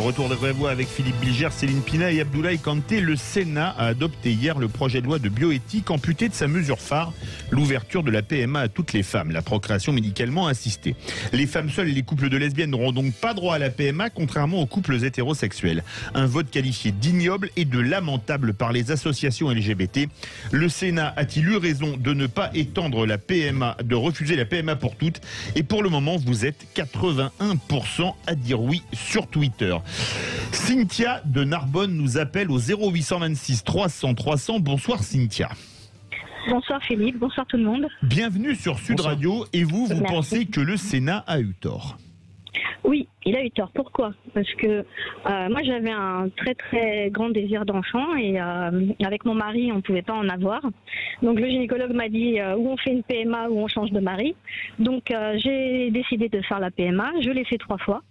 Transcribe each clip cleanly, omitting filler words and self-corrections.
Retour de Vraie Voix avec Philippe Bilger, Céline Pina et Abdoulaye Kanté. Le Sénat a adopté hier le projet de loi de bioéthique amputé de sa mesure phare, l'ouverture de la PMA à toutes les femmes, la procréation médicalement assistée. Les femmes seules et les couples de lesbiennes n'auront donc pas droit à la PMA, contrairement aux couples hétérosexuels. Un vote qualifié d'ignoble et de lamentable par les associations LGBT. Le Sénat a-t-il eu raison de ne pas étendre la PMA, de refuser la PMA pour toutes? Et pour le moment, vous êtes 81% à dire oui sur Twitter. Cynthia de Narbonne nous appelle au 0826 300 300. Bonsoir Cynthia. Bonsoir Philippe, bonsoir tout le monde. Bienvenue sur Sud Radio. Et vous Merci. pensez que le Sénat a eu tort? Oui, il a eu tort. Pourquoi? Parce que moi j'avais un très très grand désir d'enfant et avec mon mari on ne pouvait pas en avoir. Donc le gynécologue m'a dit ou on fait une PMA ou on change de mari. Donc j'ai décidé de faire la PMA, je l'ai fait 3 fois.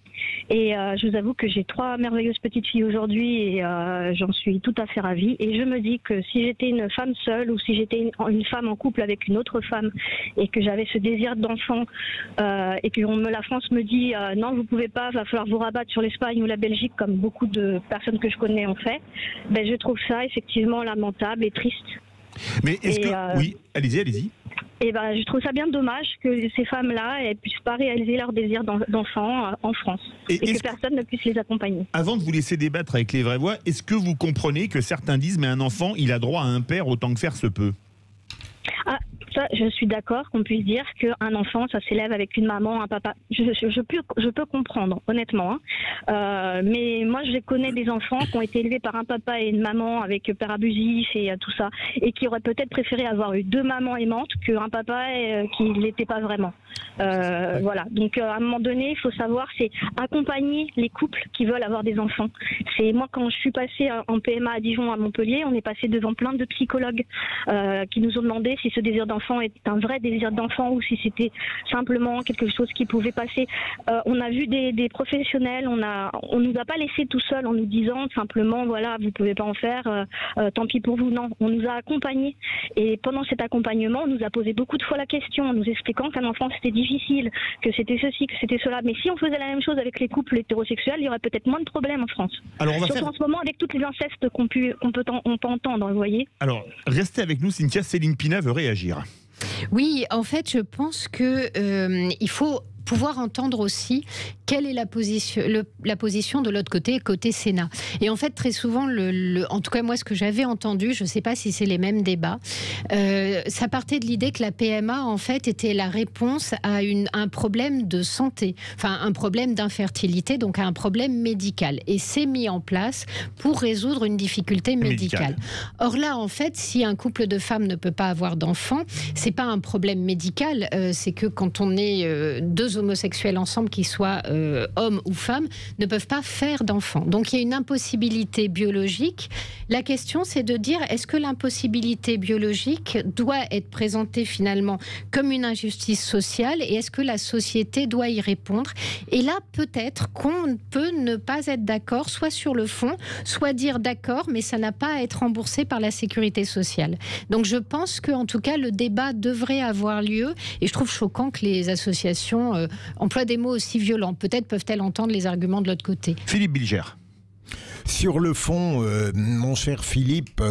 Et je vous avoue que j'ai 3 merveilleuses petites filles aujourd'hui et j'en suis tout à fait ravie. Et je me dis que si j'étais une femme seule ou si j'étais une femme en couple avec une autre femme et que j'avais ce désir d'enfant et que la France me dit non vous pouvez pas, va falloir vous rabattre sur l'Espagne ou la Belgique comme beaucoup de personnes que je connais ont fait, ben je trouve ça effectivement lamentable et triste. Mais est-ce que... Oui, allez-y. Et ben, je trouve ça bien dommage que ces femmes-là elles puissent pas réaliser leur désir d'enfant en France et que personne ne puisse les accompagner. Avant de vous laisser débattre avec les vraies voix, est-ce que vous comprenez que certains disent mais un enfant, il a droit à un père autant que faire se peut? Ah, ça, je suis d'accord qu'on puisse dire qu'un enfant, ça s'élève avec une maman, un papa. Je peux comprendre, honnêtement. Mais moi, je connais des enfants qui ont été élevés par un papa et une maman avec père abusif et tout ça, et qui auraient peut-être préféré avoir eu 2 mamans aimantes qu'un papa qui ne l'était pas vraiment. Voilà. Donc, à un moment donné, il faut savoir, c'est accompagner les couples qui veulent avoir des enfants. C'est moi, quand je suis passée en PMA à Dijon, à Montpellier, on est passé devant plein de psychologues qui nous ont demandé si ce désir d'enfant est un vrai désir d'enfant ou si c'était simplement quelque chose qui pouvait passer. On a vu des professionnels, on nous a pas laissé tout seuls en nous disant simplement voilà vous pouvez pas en faire, tant pis pour vous. Non, on nous a accompagnés et pendant cet accompagnement on nous a posé beaucoup de fois la question en nous expliquant qu'un enfant c'était difficile, que c'était ceci, que c'était cela. Mais si on faisait la même chose avec les couples hétérosexuels, il y aurait peut-être moins de problèmes en France. Alors surtout en ce moment avec toutes les incestes qu'on peut entendre, vous voyez. Alors restez avec nous Cynthia, Céline Pina veut réagir. Oui, en fait, je pense que il faut pouvoir entendre aussi quelle est la position de l'autre côté Sénat. Et en fait, très souvent, en tout cas moi, ce que j'avais entendu, je ne sais pas si c'est les mêmes débats, ça partait de l'idée que la PMA, en fait, était la réponse à un problème de santé, enfin un problème d'infertilité, donc à un problème médical. Et c'est mis en place pour résoudre une difficulté médicale. Or là, en fait, si un couple de femmes ne peut pas avoir d'enfants, c'est pas un problème médical, c'est que quand on est 2 homosexuels ensemble, qu'ils soient hommes ou femmes, ne peuvent pas faire d'enfants. Donc il y a une impossibilité biologique. La question, c'est de dire, est-ce que l'impossibilité biologique doit être présentée finalement comme une injustice sociale et est-ce que la société doit y répondre? Et là, peut-être qu'on peut ne pas être d'accord, soit sur le fond, soit dire d'accord, mais ça n'a pas à être remboursé par la sécurité sociale. Donc je pense qu'en tout cas, le débat devrait avoir lieu et je trouve choquant que les associations emploient des mots aussi violents. Peut-être peuvent-elles entendre les arguments de l'autre côté. Philippe Bilger. Sur le fond, mon cher Philippe,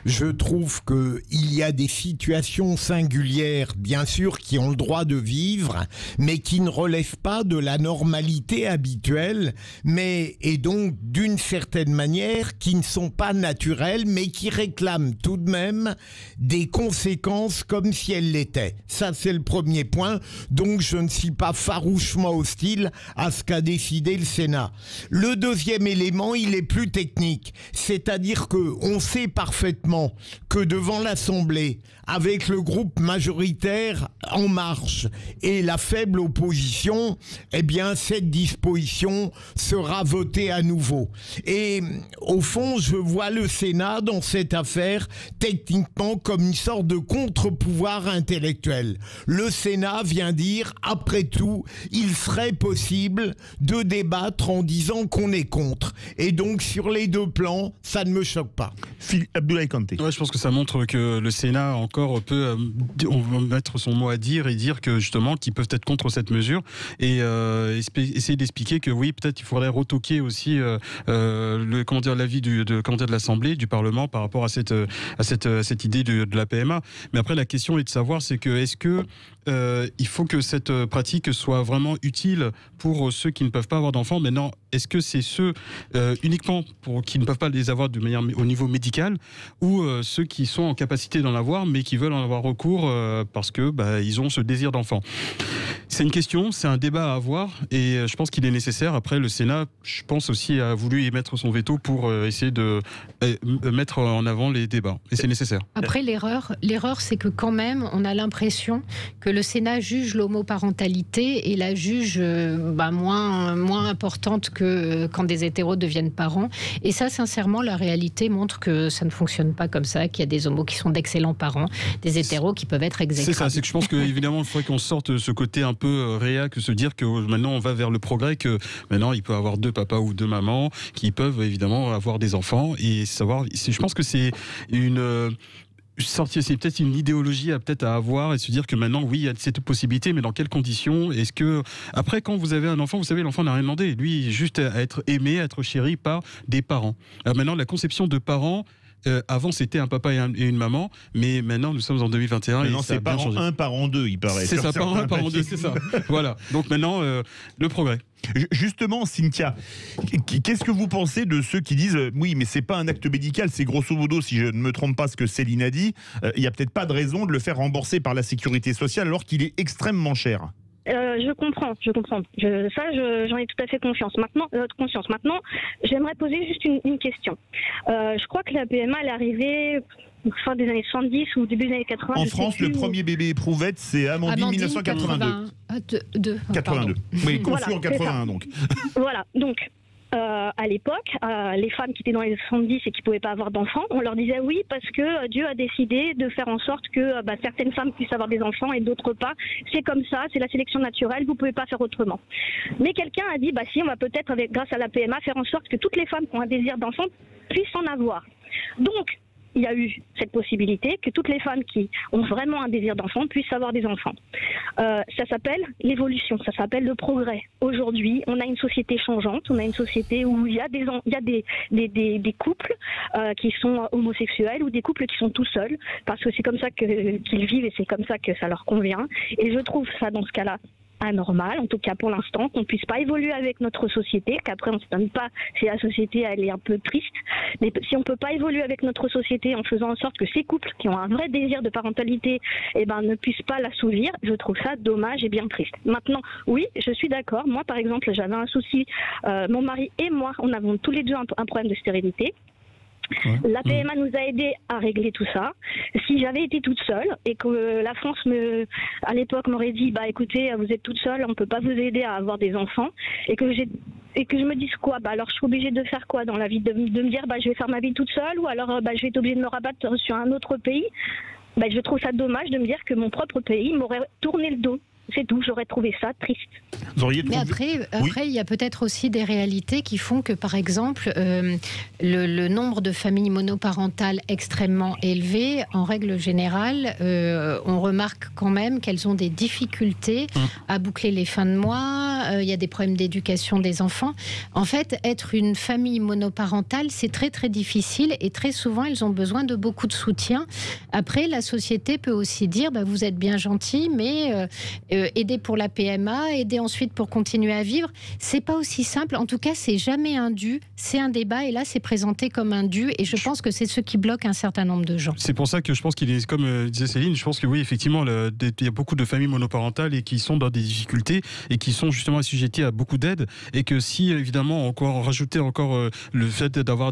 je trouve qu'il y a des situations singulières, bien sûr, qui ont le droit de vivre, mais qui ne relèvent pas de la normalité habituelle, et donc, d'une certaine manière, qui ne sont pas naturelles, mais qui réclament tout de même des conséquences comme si elles l'étaient. Ça, c'est le premier point. Donc, je ne suis pas farouchement hostile à ce qu'a décidé le Sénat. Le deuxième élément, il est plus technique, c'est-à-dire qu'on sait parfaitement que devant l'Assemblée, avec le groupe majoritaire En Marche et la faible opposition, eh bien cette disposition sera votée à nouveau. Et au fond, je vois le Sénat dans cette affaire techniquement comme une sorte de contre-pouvoir intellectuel. Le Sénat vient dire, après tout, il serait possible de débattre en disant qu'on est contre. Et donc sur les deux plans, ça ne me choque pas. Abdoulaye Kanté. Ouais, je pense que ça montre que le Sénat encore peut on va mettre son mot à dire et dire que justement qu'ils peuvent être contre cette mesure et essayer d'expliquer que oui, peut-être il faudrait retoquer aussi l'avis de l'Assemblée, du Parlement par rapport à cette idée de la PMA. Mais après la question est de savoir est-ce que il faut que cette pratique soit vraiment utile pour ceux qui ne peuvent pas avoir d'enfants. Maintenant, est-ce que c'est ceux uniquement qui ne peuvent pas les avoir de manière au niveau médical ou ceux qui sont en capacité d'en avoir mais qui veulent en avoir recours parce que ils ont ce désir d'enfant? C'est une question, c'est un débat à avoir et je pense qu'il est nécessaire. Après, le Sénat, je pense aussi, a voulu y mettre son veto pour essayer de mettre en avant les débats. Et c'est nécessaire. Après, l'erreur, c'est que quand même, on a l'impression que le Sénat juge l'homoparentalité et la juge moins importante que quand des hétéros deviennent parents. Et ça, sincèrement, la réalité montre que ça ne fonctionne pas comme ça, qu'il y a des homos qui sont d'excellents parents, des hétéros qui peuvent être exécrables. C'est ça, c'est que je pense qu'évidemment, il faudrait qu'on sorte ce côté un peu réac, se dire que maintenant on va vers le progrès, que maintenant il peut avoir 2 papas ou 2 mamans qui peuvent évidemment avoir des enfants et savoir. Je pense que c'est c'est peut-être une idéologie à avoir et se dire que maintenant oui il y a cette possibilité, mais dans quelles conditions? Est-ce que après, quand vous avez un enfant, vous savez, l'enfant n'a rien demandé, lui juste à être aimé, à être chéri par des parents. Alors maintenant, la conception de parents, avant c'était un papa et une maman, mais maintenant nous sommes en 2021 et c'est parent 1, parent 2, il paraît. C'est ça, parent 1, parent 2, c'est ça. Voilà, donc maintenant le progrès. Justement, Cynthia, qu'est-ce que vous pensez de ceux qui disent oui, mais c'est pas un acte médical, c'est grosso modo, si je ne me trompe pas, ce que Céline a dit, il y a peut-être pas de raison de le faire rembourser par la sécurité sociale alors qu'il est extrêmement cher. Je comprends. J'en ai tout à fait conscience. Maintenant, j'aimerais poser juste une question. Je crois que la PMA, elle est arrivée fin des années 70 ou début des années 80. En France, le premier bébé éprouvette, c'est Amandine 1982. 82. Oui, conçu en 81 donc. Voilà, donc. À l'époque, les femmes qui étaient dans les 70 et qui ne pouvaient pas avoir d'enfants, on leur disait oui parce que Dieu a décidé de faire en sorte que certaines femmes puissent avoir des enfants et d'autres pas. C'est comme ça, c'est la sélection naturelle, vous ne pouvez pas faire autrement. Mais quelqu'un a dit si, on va peut-être, grâce à la PMA, faire en sorte que toutes les femmes qui ont un désir d'enfant puissent en avoir. Donc, il y a eu cette possibilité que toutes les femmes qui ont vraiment un désir d'enfant puissent avoir des enfants. Ça s'appelle l'évolution, ça s'appelle le progrès. Aujourd'hui, on a une société changeante, on a une société où il y a des couples qui sont homosexuels ou des couples qui sont tout seuls, parce que c'est comme ça qu'ils vivent et c'est comme ça que ça leur convient. Et je trouve ça, dans ce cas-là, anormal, en tout cas pour l'instant, qu'on ne puisse pas évoluer avec notre société, qu'après on ne s'étonne pas si la société elle est un peu triste, mais si on ne peut pas évoluer avec notre société en faisant en sorte que ces couples qui ont un vrai désir de parentalité ne puissent pas l'assouvir, je trouve ça dommage et bien triste. Maintenant, oui, je suis d'accord, moi par exemple j'avais un souci, mon mari et moi, on avait tous les deux un problème de stérilité. La PMA nous a aidés à régler tout ça. Si j'avais été toute seule et que la France à l'époque m'aurait dit écoutez, vous êtes toute seule, on ne peut pas vous aider à avoir des enfants, et que je me dise quoi, alors je suis obligée de faire quoi dans la vie, de me dire je vais faire ma vie toute seule, ou alors je vais être obligée de me rabattre sur un autre pays. Je trouve ça dommage de me dire que mon propre pays m'aurait tourné le dos. C'est tout, j'aurais trouvé ça triste. Mais après, il y a peut-être aussi des réalités qui font que, par exemple, le nombre de familles monoparentales extrêmement élevé, en règle générale, on remarque quand même qu'elles ont des difficultés à boucler les fins de mois, il y a des problèmes d'éducation des enfants. En fait, être une famille monoparentale, c'est très très difficile et très souvent, elles ont besoin de beaucoup de soutien. Après, la société peut aussi dire, vous êtes bien gentil, mais... aider pour la PMA, aider ensuite pour continuer à vivre, c'est pas aussi simple. En tout cas, c'est jamais un dû, c'est un débat et là, c'est présenté comme un dû et je pense que c'est ce qui bloque un certain nombre de gens. C'est pour ça que je pense qu'il est, comme disait Céline, je pense que oui, effectivement, il y a beaucoup de familles monoparentales et qui sont dans des difficultés et qui sont justement assujetties à beaucoup d'aide et que si, évidemment, rajouter encore le fait d'avoir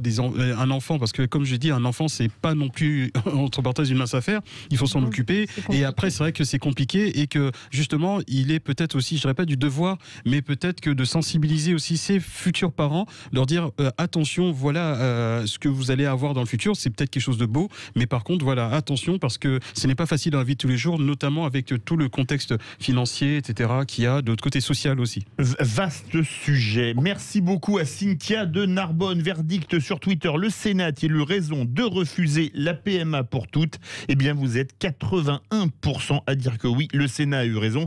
un enfant, parce que comme je dis, un enfant, c'est pas non plus, entre parenthèses, une mince affaire, il faut s'en occuper et après, c'est vrai que c'est compliqué et que justement, justement, il est peut-être aussi, je dirais pas du devoir, mais peut-être que de sensibiliser aussi ces futurs parents, leur dire attention, voilà ce que vous allez avoir dans le futur, c'est peut-être quelque chose de beau, mais par contre, voilà, attention, parce que ce n'est pas facile dans la vie de tous les jours, notamment avec tout le contexte financier, etc., qu'il y a de l'autre côté social aussi. Vaste sujet. Merci beaucoup à Cynthia de Narbonne. Verdict sur Twitter. Le Sénat a-t-il eu raison de refuser la PMA pour toutes ? Eh bien, vous êtes 81% à dire que oui, le Sénat a eu raison.